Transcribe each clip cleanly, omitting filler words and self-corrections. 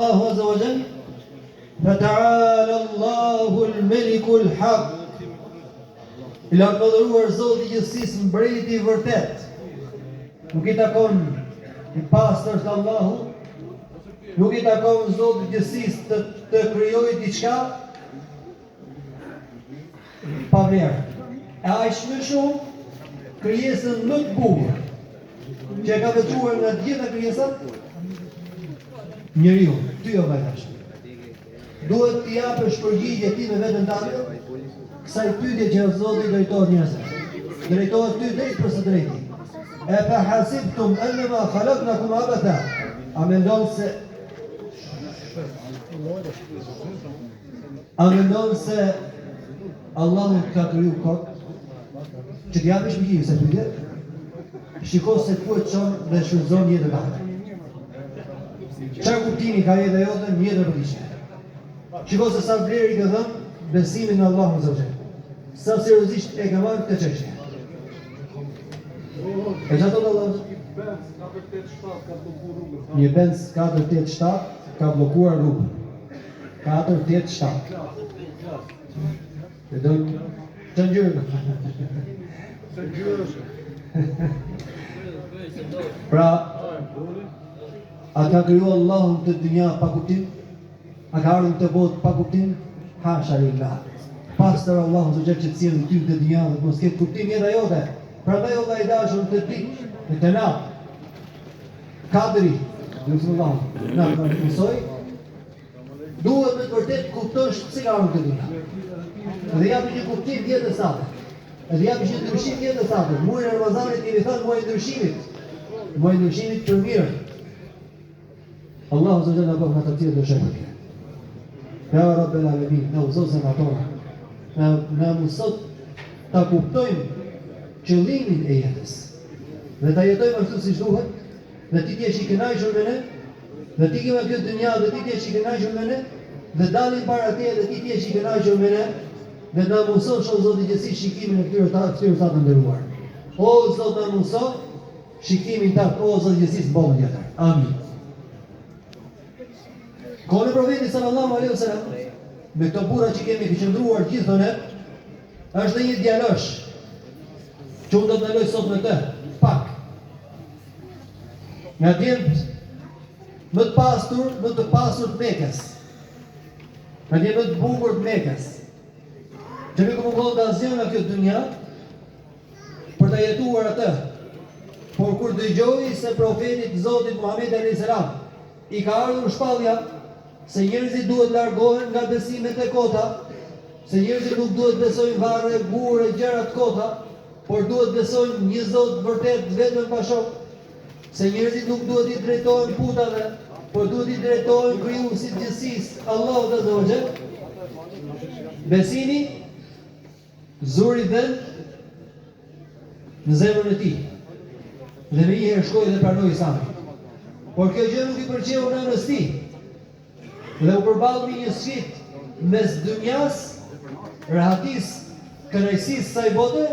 الله عز وجل فتعالى الله الملك الحق I lartë madhëruar Zoti i gjithësisë, mbreti I vërtet. Nuk I takon I pastër të Allahu, nuk I takon Zotit I gjithësisë të krijojë diçka pa vlerë. E aq më shumë krijesën më të bukur që e ka veçuar nga të gjitha krijesat, njeriu, ty o vajtash. Duhet t'i japësh përgjigje ti me veten tënde kësaj pyetje që Zoti drejtohet njerëzve. Drejtohet ty drejt për së drejti. E fa hasibtum annama khalaqnakum abatha. A mendon se Allahu ka kriju kot që t'i japësh përgjigje kësaj pyetje? Shiko se ku e çon dhe shfrytëzon jetën tënde. Çfarë kuptimi ka jeta jote në jetën përditshme? Shiko se sa vlerë I ka dhënë besimin në Allahun Azza wa Jalla. Sa seriozisht e ka marrë këtë çështje. E çfarë thotë Allahu? Një Benz 487 ka bllokuar rrugën. 487. E do të ngjyrë. Pra, a ka kriju Allahun të dynja pa kuptim? A ka ardhur të botë pa kuptim? Hasha lillah. Pastër Allahu Azza wa Jalla që të sjellë ty në dynja dhe mos ketë kuptim jeta jote. Prandaj Allah I dashur të ditë, të natë. Kadri, Allahu, na mësoj. Duhet me të vërtet kuptosh pse ka ardhur të dynja. Dhe japi një kuptim jetës sate. Dhe japi një ndryshim jetës sate. Muaji I Ramazanit I thon muaji I ndryshimit. Muaji I ndryshimit për mirë. Allahu Azza wa Jalla bëf ata të dëshojnë. Ja Rabbel Alamin, na uzose nga tona. Na mësot ta kuptojmë qëllimin e jetës. Dhe ta jetojmë ashtu siç duhet, dhe ti t'jesh I kënaqur me ne, dhe ti kemi këtë dynja dhe ti t'jesh I kënaqur me ne, dhe dalim para teje dhe ti t'jesh I kënaqur me ne, dhe na mësosh o Zoti I gjithësisë shikimin e këtyre ta të nderuar. O Zot na mëso shikimin tat, o Zot I gjithësisë botën tjetër. Amin. Kohën e profetit sallallahu alaihi wasallam, me këto burra që kemi qëndruar gjithë tonë, është një djalosh që unë do të ndaloj sot me të, pak. Nga djemët më të pasur të Mekës. Nga djemët më të bukur të Mekës. Që nuk më kohë të asgjë nga kjo dynja për të jetuar atë. Por kur dëgjoi se profetit Zotit Muhammed alayhis salam I ka ardhur shpallja se njerëzit duhet largohen nga besimet e kota, se njerëzit nuk duhet besojnë varre, burre, gjëra të kota, por duhet besojnë një Zot vërtet vetëm pa shok, se njerëzit nuk duhet I drejtohen putave, por duhet I drejtohen krijuesit të gjithësisë, Allahu Azza wa Jalla. Besimi zuri vend në zemrën e tij. Dhe me njëherë shkoi dhe pranoi Islamin. Por kjo gjë nuk I pëlqeu nënës tij. Dhe u përballë me një sfidë mes dynjas, rahatis, kënaqësisë së bote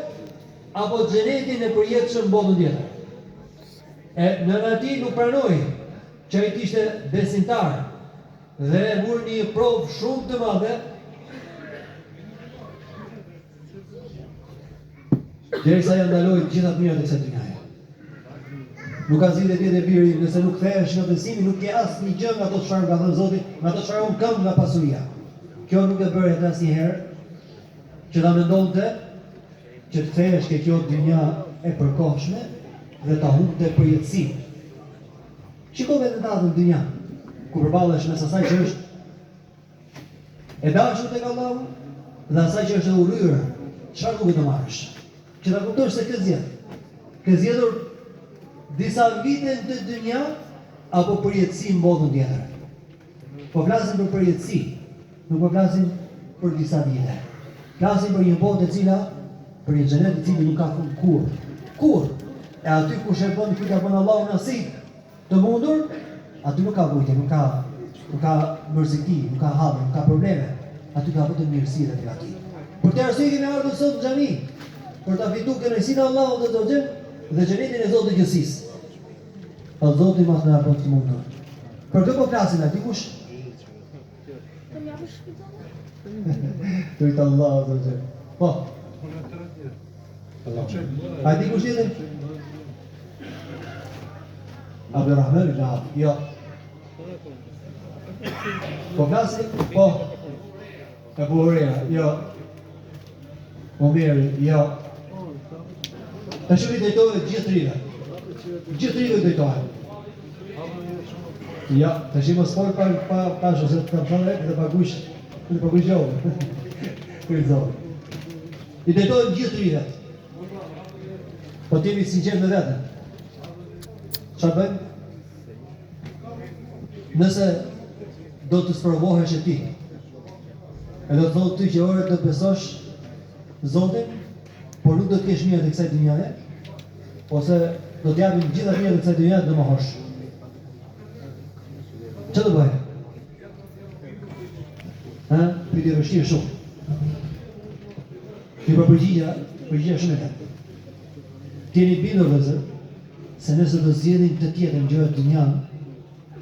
apo xhenetin e përjetshëm botën tjetër. E nëna e tij nuk pranoi që ai ishte besimtar dhe e mori një provë shumë të madhe. Derisa ja ndaloi të gjitha të mirat e kësaj dynjaje. Nuk ka zgjidhje tjetër e biri, nëse nuk kthehesh në besimi, nuk ke asnjë gjë nga ato çfarë ka thënë Zoti, nga ato çfarë un kam nga pasuria. Kjo nuk e bëret asnjëherë që ta mendonte që të kthehesh ke kjo dynja e përkohshme dhe ta humbte përjetësinë. Shikoj vetëm ta në dynja, ku përballesh mes asaj që është e dashur tek Allahu dhe asaj që është e urryer, çfarë duhet të marrësh? Që ta kuptosh se ke zgjedhur disa vite në të dynja apo përjetësi në botën tjetër. Po flasim për përjetësi, nuk po flasim për disa vite. Flasim për një botë e cila, për një xhenet e cili nuk ka fund kurrë. Kurrë. E aty ku shepon që ka bën Allahu nasip të mundur, aty nuk ka vujtje, nuk ka mërziti, nuk ka hallë, nuk ka probleme. Aty ka vetëm mirësi dhe mirati. Për të arsye kemi ardhur sot në xhami, për ta fituar kënaqësinë e Allahut Azza wa Jalla dhe xhenetin e Zotit të gjithësisë. O Zoti mas na bën të mundur. Për kë po flasin a dikush? Tujtë Allah, zërë. Po. A dikush tjetër? Abdurrahman ibn Auf, jo. Po flasin? Po. Abu Huraira, jo. Omeri, jo. Ta shumë i dojtojë gjithë trive. Gjithë trive i dojtojë. Ja, të shi më spoj pa shë, se të kam thonë e këtë pagush gjohë. Kërë zonë. I dojtojë gjithë trive. Po timi sinqert me vetën. Qa bëjmë? Nëse do të sprovohesh e ti, e do të thotë ty që ore të besosh Zotin, por nuk do të kesh mirë të kësaj dynjaje, ose do të japim gjitha mirë të kësaj dynjaje dhe më hosh. Që të bëjë? Pyetje e vështirë shumë. Një përgjigja shumë e të. Tjeni bindur vëzër, se nëse do zgjedhin të tjetër gjëra të dynjan,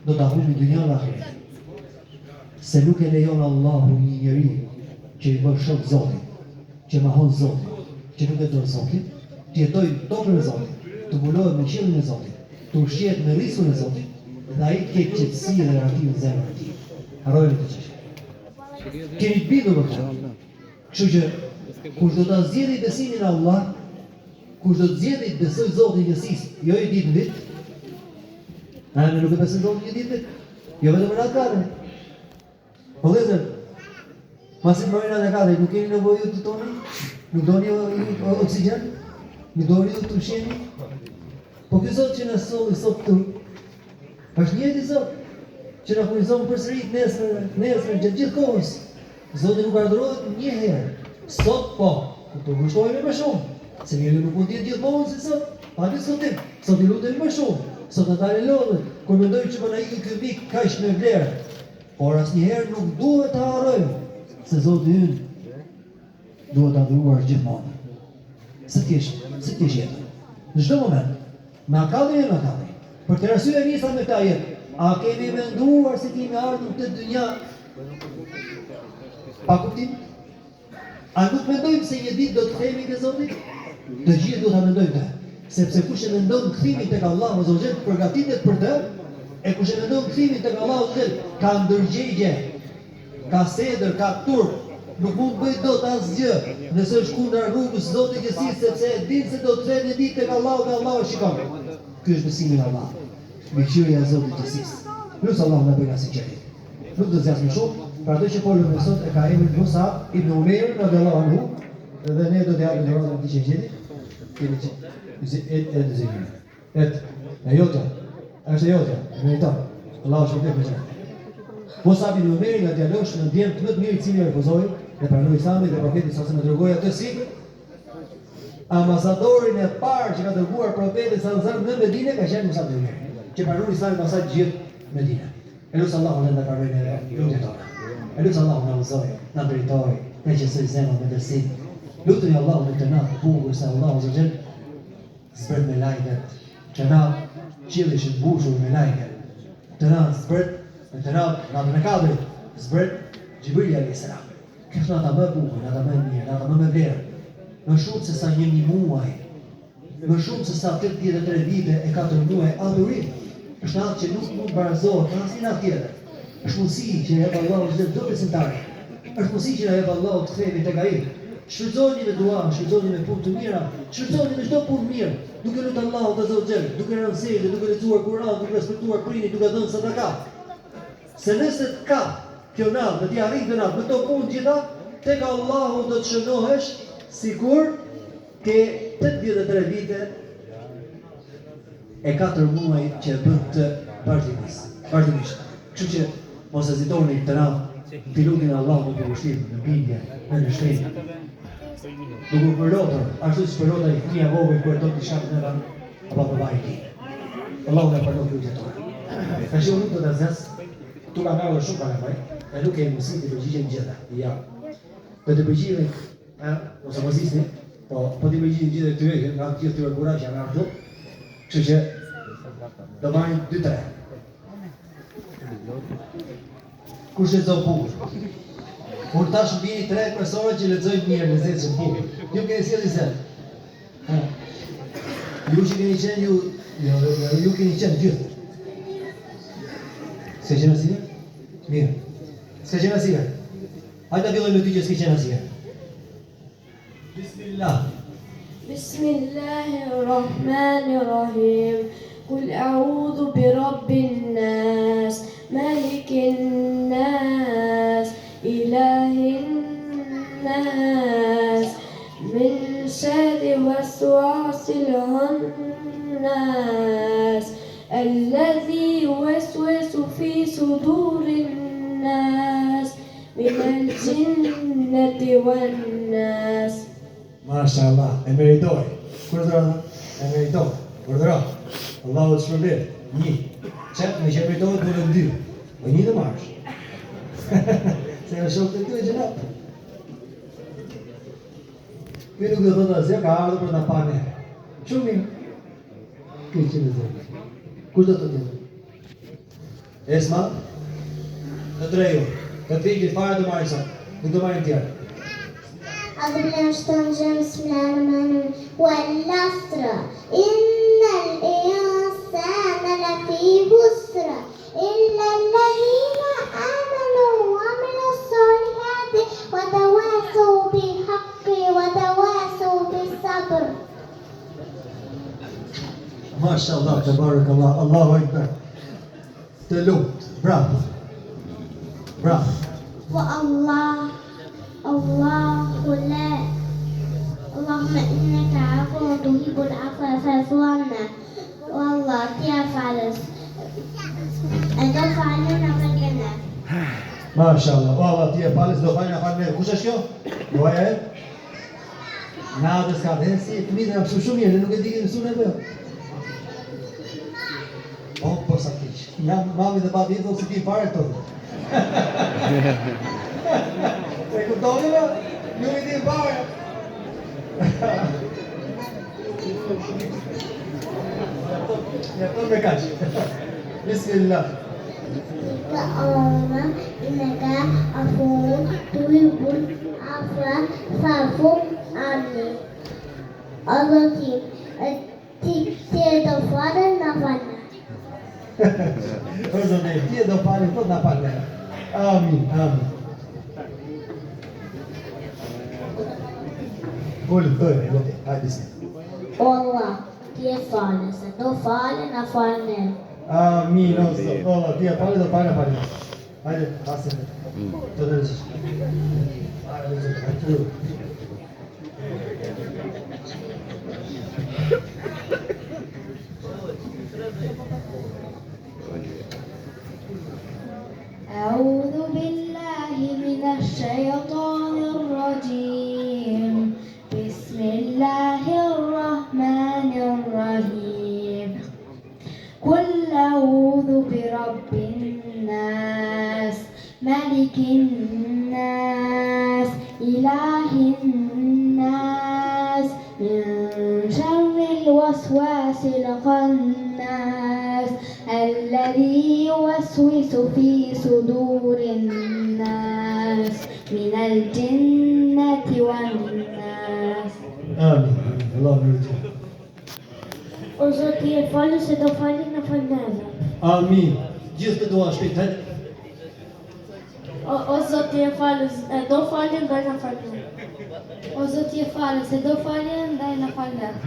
do ta humbin dynjan dhe ahiret. Se nuk e lejon Allahu një njeri që i bën shok Zotit, që mahon Zotin, që nuk e dorë Zotin, të jetoj tokën e Zotit, të mbulohet me qiellin e Zotit, të ushqehet me rrisull e Zotit, dhe ai të ketë qetësi dhe rahatim në zemrën e tij. Harrojeni këtë çështje. Keni bindur me këtë. Kështu që kush do ta zgjidhë besimin në Allah, kush do të zgjidhë të besoj Zotin njësisë, jo i ditë në vit, ne nuk e besojmë Zotin një ditë në vit, jo vetëm në atë. Po vëllezër, masi mërojnë atë kate, nuk keni nevojë të toni? Nuk doni oksigjen? Nuk doni të ushqeni? Po ky Zot që na solli sot këtu, është njëjti Zot që na furnizon përsëri nesër gjatë gjithë kohës. Zoti nuk ardhurohet një herë. Sot po, të ngushtojmë më shumë, se njeriu nuk mund të jetë gjithmonë si sot. Pa të sotim, sot i lutemi më shumë, sot të dalë lodhët, kur mendojmë që më na ikë ky mik kaq me vlerë. Por asnjëherë nuk duhet ta harrojmë se Zoti ynë duhet ta adhuruar gjithmonë. Se të kesh jetë. Në çdo moment, na ka dhe na ka. Për të arsye nisa me ta jetë. A kemi menduar se kemi ardhur këtë dynja pa kuptim? A nuk mendojmë se një ditë do të kthehemi ke Zoti? Të gjithë do ta mendojmë këtë. Sepse kush e mendon kthimin tek Allahu Azza wa Jall përgatitet për të. E kush e mendon kthimin tek Allahu Azza wa Jall ka ndërgjegje, ka sedër, ka turp, nuk mund bëj dot asgjë nëse është kundër rrugës së Zotit Gjithësisë, sepse e din se do të kthehet një ditë tek Allahu dhe Allahu e shikon. Ky është besimi në Allah. Miqëria e Zotit Gjithësisë. Lut Allahu na bëjë sinqerit. Nuk do të zgjasmë shumë, për atë që folëm më sot e ka emrin Mus'ab ibn Umair radhiyallahu anhu, dhe ne do të japim dorën atij që gjeti. Kemi që e jotja, është e jotja, meriton. Allahu shpëtoi për çfarë. Mus'ab ibn Umair nga djalosh në djem më të mirë i cili refuzoi dhe pranoi Islamin dhe profeti sa më dërgoi atë si ambasadorin e parë që ka dërguar profeti sallallahu alajhi wasallam në Medinë ka qenë Mus'ab ibn Umair, që pranoi Islamin pasaj gjithë Medinë. Elusë Allahu në nda karvejnë e lutën tonë. Elusë Allahu në vëzojë, në dritojë, në qësoj zemën me dërsim. Lutën e Allahu në të natë bukur se Allahu zë gjellë zbret me lajket, që na qilishën bushur me lajket, të na zbret, të na në kadrit, zbret Gjibrilja a.s. Kështë në ata më bukur, në ata më mirë, në ata më me vlerë, më shumë se sa një muaj, më shumë se sa 83 vite e 4 muaj adhurim. Është atë që nuk mund barazohet në asnjë natë tjetër. Është mundësi që e Allahu çdo besimtar. Është mundësi që e Allahu të kthehemi tek ai. Shfrytëzoni me dua, shfrytëzoni me punë të mira, shfrytëzoni me çdo punë mirë. Duke lutur Allahut te Zoti, duke rënë sejdë, duke lexuar Kur'an, duke respektuar prindin, duke dhënë sadaka. Se nëse të ka kjo natë, do t'i arrijë këtë natë, me to punë gjitha, tek Allahu do të shënohesh sikur ke 83 vite e 4 muaj që bën të vazhdimisht. Kështu që mos hezitoni të natë, t'i lutin Allahun në ushtim, në bindje, në shtrim. Duke u përlotur, ashtu si përlota i fëmia vogël kur do të shkakë në vend apo babai i tij. Allahu na përlot lutjet tona. Tash unë do të zgjas, tu ka marrë shumë para faj, e nuk kemi mundësi të përgjigjem gjitha. Ja. Do të përgjigjem, ose mos isni, po të përgjigjem gjithë këtyre, nga të gjithë këtyre kura që janë ardhur. Kështu që do marrim 2-3. Kush lexon bukur? Unë tash mbini 3 persona që lexojnë mirë, lezetshëm bukur. Ju keni sjellë zot. Ju që keni qenë ju keni qenë gjithë. S'ke qenë asnjë? Mirë. S'ke qenë asnjë? Hajde ta fillojmë me ty që s'ke qenë asnjë. Bismillah. بسم الله الرحمن الرحيم قل أعوذ برب الناس ملك الناس إله الناس من شر وسواس الخناس الذي يوسوس في صدور الناس من الجنة والناس. Mashallah, e meritoj. Kur dhëra? E meritoj. Kur dhëra? Allahu të shpërblet. Një. Çet me që meritoj duhet 2. Po një të marrësh. Se në shokë të ty e gjenat. Kjo nuk dhe thotë asja, ka ardhur për në pa ne. Shumë mirë. Kjo që në zërë. Kush do të tjetë? Esma? Të treju. Të të vijgjit fare të marrë sot. Nuk do marrë tjerë. أعوذ بالله من الشيطان الرجيم بسم الله الرحمن الرحيم والعصر إن الإنسان لفي خسر إلا الذين آمنوا وعملوا الصالحات وتواصوا بالحق وتواصوا بالصبر. ما شاء الله تبارك الله الله أكبر. تلوت برافو برافو. والله لا اللهم إنك عفو تحب العفو فاعف عنا والله يا فارس أنت فعلنا في الجنة. ما شاء الله والله ti e falës do fajnë falë. Kush është kjo? Doja e? Nadës ka dhe si fëmijët na mësu shumë mirë, nuk e di që mësuan apo jo. Po sa keq. Jam mami dhe babi do të di fare këto. E kuptoni më? Nuk e di fare. Ja to me kaq. Bismillah. اللهم إنك عفو تحب العفو فاعف عني. Allora ti chiedo fare una panna. Cosa ne chiedo fare tutta una panna. Amin, amin. Olha, hadi sen. Allah ti e fare, se do fare una panna. Amin olsun. Allah diye fare do fare fare. Hadi basın. Tadırız. Hadi. أعوذ بالله من الشيطان الرجيم بسم الله الرحمن الرحيم قل أعوذ برب الناس ملك الناس إله الناس من شر الوسواس الخناس الذي يوسوس في صدور الناس من الجنة والناس. Amin. Allah mirë. O Zoti e falë se do falin në falneve. Amin. Gjithë të dua shpejt. Hajde. O Zoti e falë do falin ndaj në falneve. O Zoti e falë se do falin ndaj në falneve.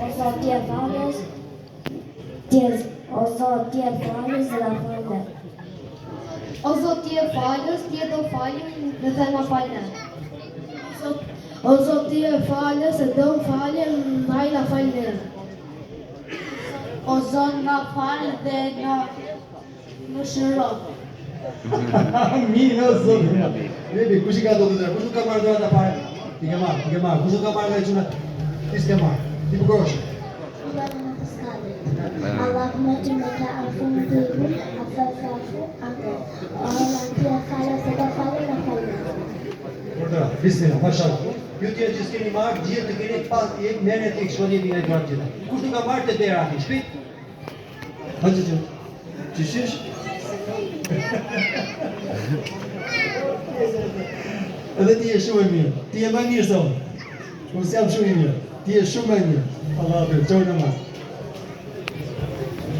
O Zoti e falës O Zoti e falës dhe në falneve. O Zoti e falës ti do falin dhe në falneve. O Zoti e falës se do falin ndaj në falneve. O Zot na falë dhe në shëro. Amin o Zot. Vedi, kush i ka do të dhërë? Kush nuk ka marrë dhërat e parë? Ti ke marrë. Kush nuk ka marrë dhe quna? Ti s'ke marrë. Ti përgrosh. اللهم إنك عفو تحب العفو فاعف عني. Allah ti e falë se do fare una panna. Ordra, bismillah, mashallah. Ju tjerë që s'keni marrë, gjithë të keni pas merrni tek shkoni në gjërat gjitha. Kush nuk ka marrë të dera aty, shpejt? Hajde që. Çishish? Edhe ti je shumë e mirë. Ti je më mirë se unë. Unë s'jam shumë i mirë. Ti je shumë më i mirë. Allah, çoj namaz.